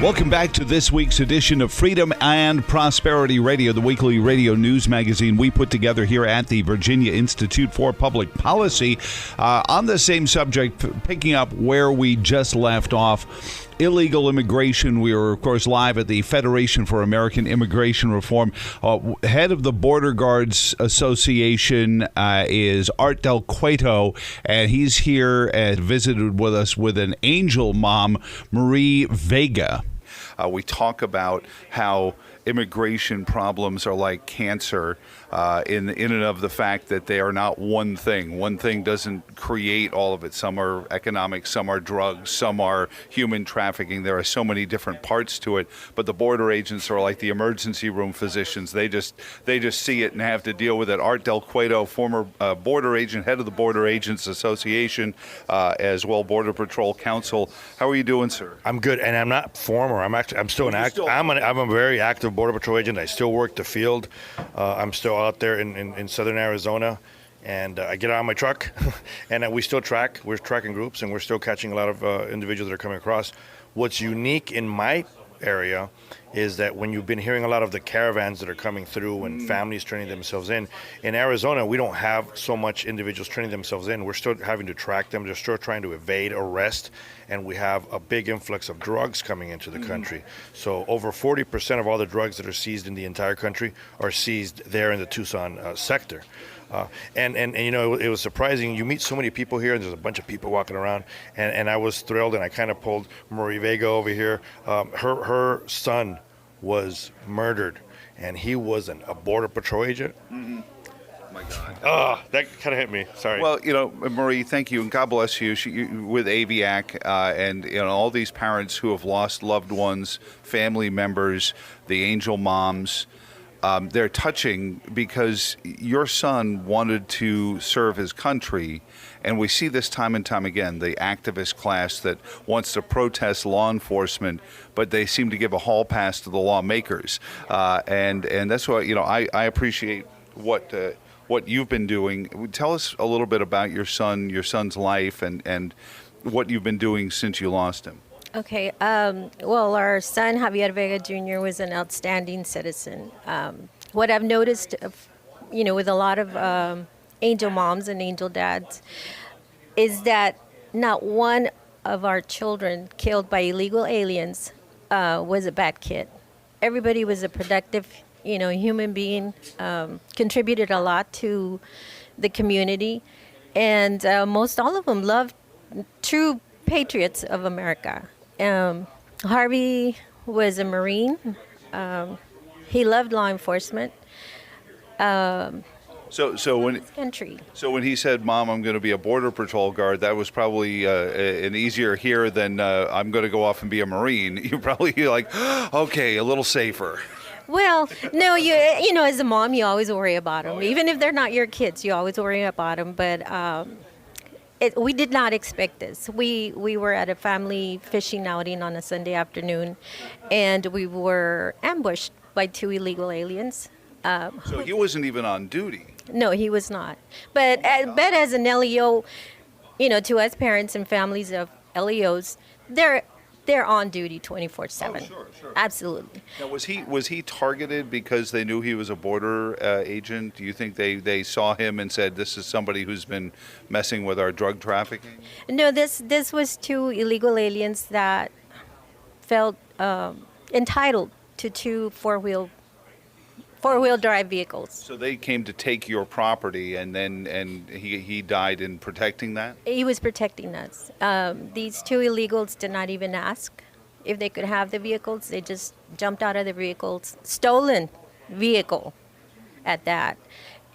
Welcome back to this week's edition of Freedom and Prosperity Radio, the weekly radio news magazine we put together here at the Virginia Institute for Public Policy. On the same subject, picking up where we just left off, illegal immigration. We are, of course, live at the Federation for American Immigration Reform. Head of the Border Guards Association is Art Del Cueto, and he's here and visited with us with an angel mom, Marie Vega. We talk about how immigration problems are like cancer in and of the fact that they are not one thing. One thing doesn't create all of it. Some are economic, some are drugs, some are human trafficking. There are so many different parts to it. But the border agents are like the emergency room physicians. They just see it and have to deal with it. Art Del Cueto, former border agent, head of the Border Agents Association, as well Border Patrol Council. How are you doing, sir? I'm good, and I'm not former. I'm still an active. I'm a very active Border Patrol agent. I still work the field. I'm still out there in southern Arizona, and I get out of my truck, and we still track. We're tracking groups, and we're still catching a lot of individuals that are coming across. What's unique in my area is that when you've been hearing a lot of the caravans that are coming through and families turning themselves in Arizona, we don't have so much individuals turning themselves in. We're still having to track them. They're still trying to evade arrest, and we have a big influx of drugs coming into the country. So over 40% of all the drugs that are seized in the entire country are seized there in the Tucson sector. And you know, it was surprising. You meet so many people here, and there's a bunch of people walking around, and I was thrilled, and I kind of pulled Marie Vega over here. Her son was murdered, and he was a Border Patrol agent. Mm-hmm. My God. Oh, that kind of hit me. Sorry. Well, you know, Marie, thank you, and God bless you. With AVIAC and you know all these parents who have lost loved ones, family members, the angel moms. They're touching because your son wanted to serve his country, and we see this time and time again, the activist class that wants to protest law enforcement, but they seem to give a hall pass to the lawmakers. And that's why, you know, I appreciate what you've been doing. Tell us a little bit about your son's life and what you've been doing since you lost him. Okay. Well, our son, Javier Vega Jr., was an outstanding citizen. What I've noticed, you know, with a lot of angel moms and angel dads, is that not one of our children killed by illegal aliens was a bad kid. Everybody was a productive, you know, human being, contributed a lot to the community, and most all of them loved true patriots of America. Harvey was a Marine. He loved law enforcement. So when he said, "Mom, I'm going to be a Border Patrol guard," that was probably an easier hear than "I'm going to go off and be a Marine." You're probably like, "Okay, a little safer." Well, no, you know, as a mom, you always worry about them. Even if they're not your kids, you always worry about them. But we did not expect this. We were at a family fishing outing on a Sunday afternoon, and we were ambushed by two illegal aliens. So he wasn't even on duty? No, he was not. But as an LEO, you know, to us parents and families of LEOs, they're on duty 24/7. Oh, sure. Absolutely. Now, was he targeted because they knew he was a border agent? Do you think they saw him and said, "This is somebody who's been messing with our drug trafficking"? No, this was two illegal aliens that felt entitled to two four-wheel drive vehicles. So they came to take your property, and he died in protecting that? He was protecting us. These two illegals did not even ask if they could have the vehicles. They just jumped out of the vehicles, stolen vehicle at that,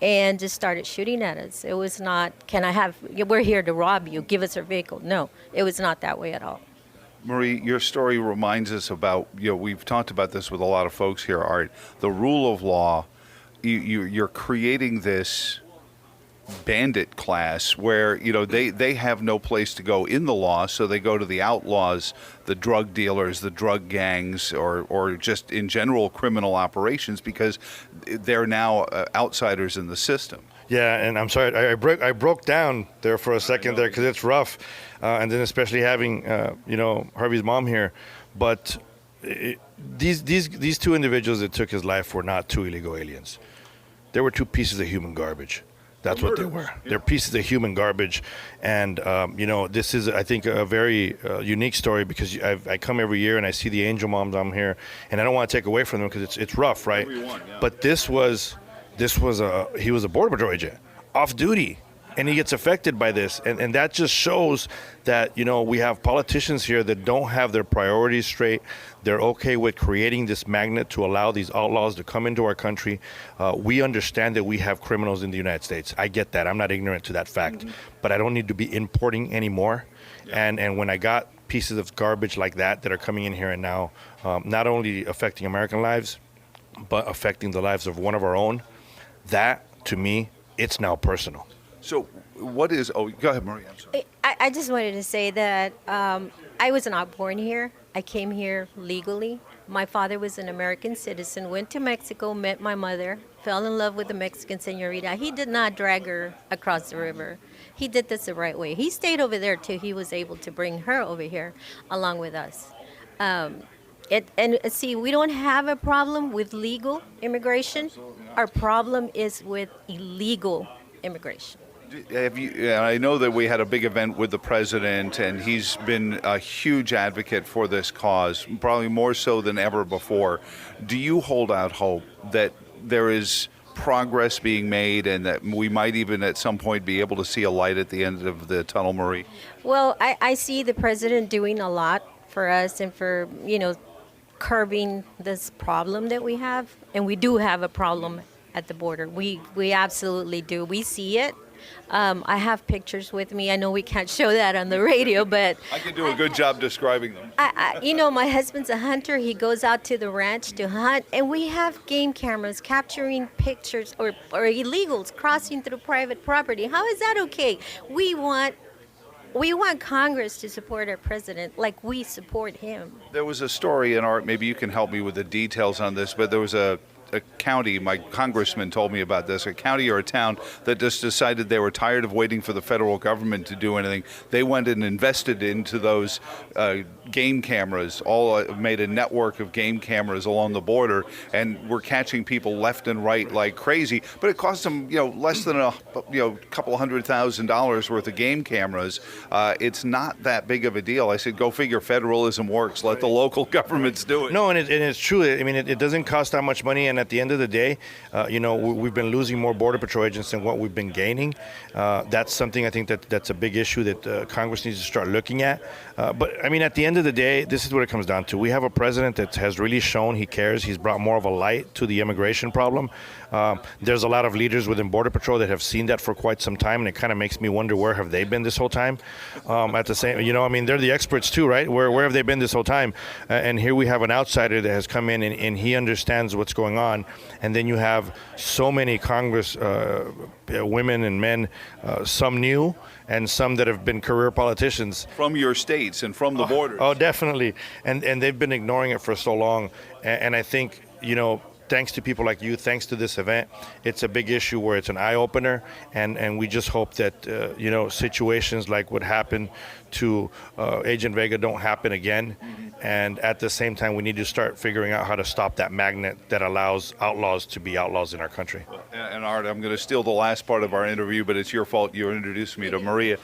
and just started shooting at us. It was not, we're here to rob you, give us our vehicle. No, it was not that way at all. Marie, your story reminds us about, you know, we've talked about this with a lot of folks here, Art, the rule of law. You're creating this bandit class where, you know, they have no place to go in the law, so they go to the outlaws, the drug dealers, the drug gangs, or just in general criminal operations, because they're now outsiders in the system. Yeah, and I'm sorry, I broke down there for a second there because it's rough, and then especially having you know, Harvey's mom here. But these two individuals that took his life were not two illegal aliens. They were two pieces of human garbage. That's what they were. Yeah. They're pieces of human garbage. And, this is, I think, a very unique story because I come every year and I see the angel moms on here, and I don't want to take away from them because it's rough, right? Everyone, yeah. But he was a Border Patrol agent, off duty. And he gets affected by this. And that just shows that, we have politicians here that don't have their priorities straight. They're okay with creating this magnet to allow these outlaws to come into our country. We understand that we have criminals in the United States. I get that. I'm not ignorant to that fact. Mm-hmm. But I don't need to be importing anymore. Yeah. And when I got pieces of garbage like that are coming in here and now, not only affecting American lives, but affecting the lives of one of our own, that, to me, it's now personal. So what is, go ahead, Maria, I'm sorry. I just wanted to say that I was not born here. I came here legally. My father was an American citizen, went to Mexico, met my mother, fell in love with the Mexican señorita. He did not drag her across the river. He did this the right way. He stayed over there till he was able to bring her over here along with us. See, we don't have a problem with legal immigration. Our problem is with illegal immigration. I know that we had a big event with the president, and he's been a huge advocate for this cause, probably more so than ever before. Do you hold out hope that there is progress being made and that we might even at some point be able to see a light at the end of the tunnel, Marie? Well, I see the president doing a lot for us and for, curbing this problem that we have. And we do have a problem at the border. We absolutely do. We see it. I have pictures with me. I know we can't show that on the radio, but I can do a good job describing them. My husband's a hunter. He goes out to the ranch to hunt, and we have game cameras capturing pictures or illegals crossing through private property. How is that okay? We want Congress to support our president like we support him. There was a story in Art, maybe you can help me with the details on this, but there was a county, my congressman told me about this, a county or a town that just decided they were tired of waiting for the federal government to do anything. They went and invested into those game cameras, made a network of game cameras along the border, and were catching people left and right like crazy. But it cost them, less than a couple $100,000 worth of game cameras. It's not that big of a deal. I said, go figure, federalism works. Let the local governments do it. No, and it's true. I mean, it doesn't cost that much money, and at the end of the day, we've been losing more Border Patrol agents than what we've been gaining. That's something I think that's a big issue that Congress needs to start looking at. But I mean, at the end of the day, this is what it comes down to. We have a president that has really shown he cares. He's brought more of a light to the immigration problem. There's a lot of leaders within Border Patrol that have seen that for quite some time, and it kind of makes me wonder, where have they been this whole time? At the same, they're the experts too, right? Where have they been this whole time? And here we have an outsider that has come in and he understands what's going on. And then you have so many Congress women and men, some new and some that have been career politicians. From your states and from the borders. Oh, definitely. And they've been ignoring it for so long. And I think, thanks to people like you, thanks to this event, it's a big issue where it's an eye-opener, and we just hope that, situations like what happened to Agent Vega don't happen again. And at the same time, we need to start figuring out how to stop that magnet that allows outlaws to be outlaws in our country. And Art, I'm going to steal the last part of our interview, but it's your fault. You introduced me to Maria.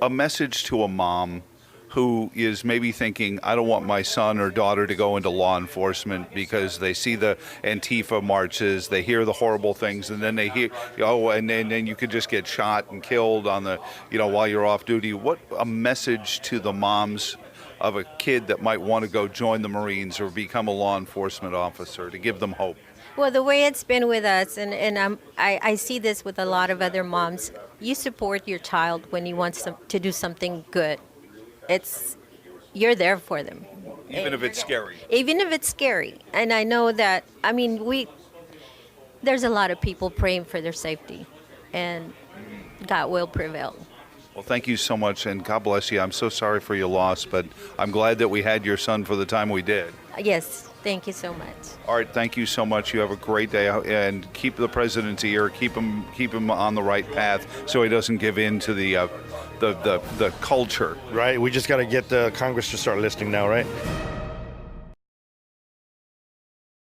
A message to a mom who is maybe thinking, I don't want my son or daughter to go into law enforcement because they see the Antifa marches, they hear the horrible things, and then they hear, and then you could just get shot and killed on the, while you're off duty. What a message to the moms of a kid that might want to go join the Marines or become a law enforcement officer, to give them hope? Well, the way it's been with us, and I see this with a lot of other moms, you support your child when he wants to do something good. You're there for them. Even if it's scary. Even if it's scary. And I know that, there's a lot of people praying for their safety, and God will prevail. Well, thank you so much, and God bless you. I'm so sorry for your loss, but I'm glad that we had your son for the time we did. Yes, thank you so much. Art, thank you so much. You have a great day, and keep the president's ear, keep him on the right path so he doesn't give in to the culture. Right, we just got to get the Congress to start listening now, right?